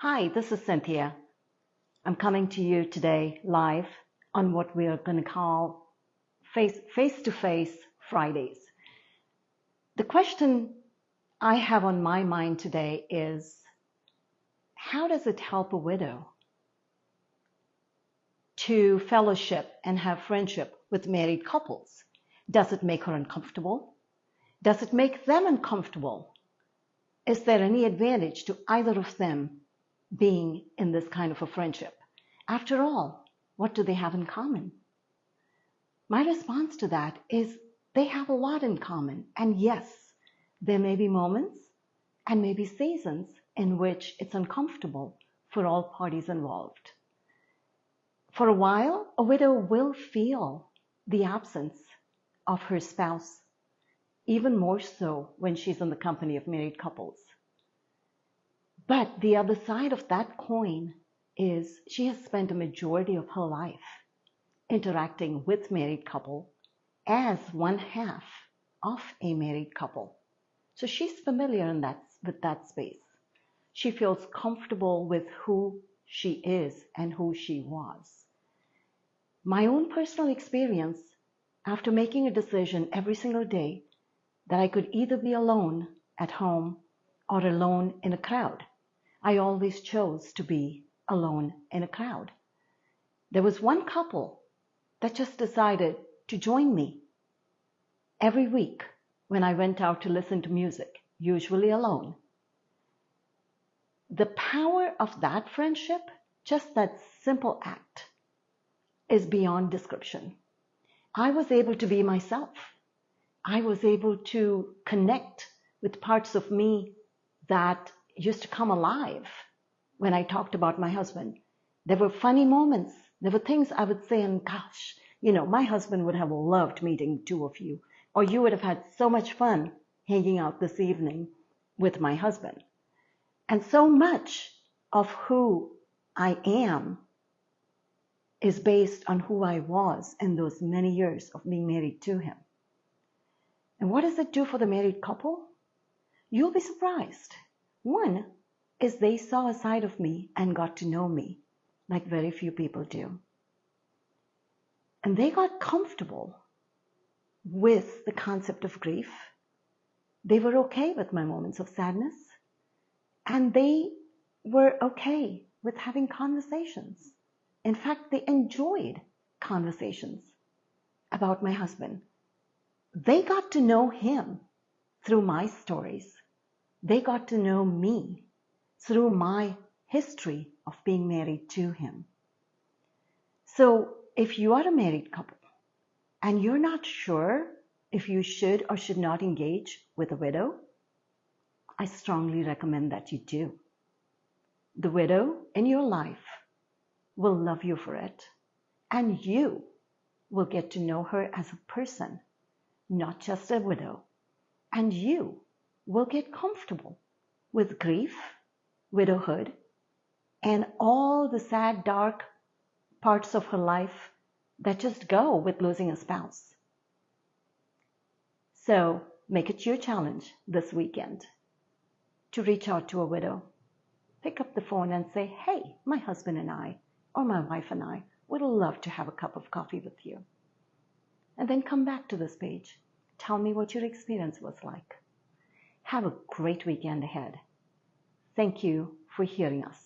Hi, this is Cynthia. I'm coming to you today live on what we are going to call face-to-face Fridays. The question I have on my mind today is, how does it help a widow to fellowship and have friendship with married couples? Does it make her uncomfortable? Does it make them uncomfortable? Is there any advantage to either of them being in this kind of a friendship? After all, what do they have in common? My response to that is they have a lot in common. And yes, there may be moments and maybe seasons in which it's uncomfortable for all parties involved. For a while, a widow will feel the absence of her spouse, even more so when she's in the company of married couples. But the other side of that coin is she has spent a majority of her life interacting with married couple as one half of a married couple. So she's familiar with that space. She feels comfortable with who she is and who she was. My own personal experience, after making a decision every single day that I could either be alone at home or alone in a crowd, I always chose to be alone in a crowd. There was one couple that just decided to join me every week when I went out to listen to music, usually alone. The power of that friendship, just that simple act, is beyond description. I was able to be myself. I was able to connect with parts of me that used to come alive when I talked about my husband. There were funny moments. There were things I would say, and gosh, my husband would have loved meeting two of you, or you would have had so much fun hanging out this evening with my husband. And so much of who I am is based on who I was in those many years of being married to him. And what does it do for the married couple? You'll be surprised. One is they saw a side of me and got to know me like very few people do. And they got comfortable with the concept of grief. They were okay with my moments of sadness. And they were okay with having conversations. In fact, they enjoyed conversations about my husband. They got to know him through my stories. They got to know me through my history of being married to him. So if you are a married couple and you're not sure if you should or should not engage with a widow, I strongly recommend that you do. The widow in your life will love you for it, and you will get to know her as a person, not just a widow, and you will get comfortable with grief, widowhood, and all the sad, dark parts of her life that just go with losing a spouse. So make it your challenge this weekend to reach out to a widow. Pick up the phone and say, hey, my husband and I, or my wife and I, would love to have a cup of coffee with you. And then come back to this page. Tell me what your experience was like. Have a great weekend ahead. Thank you for hearing us.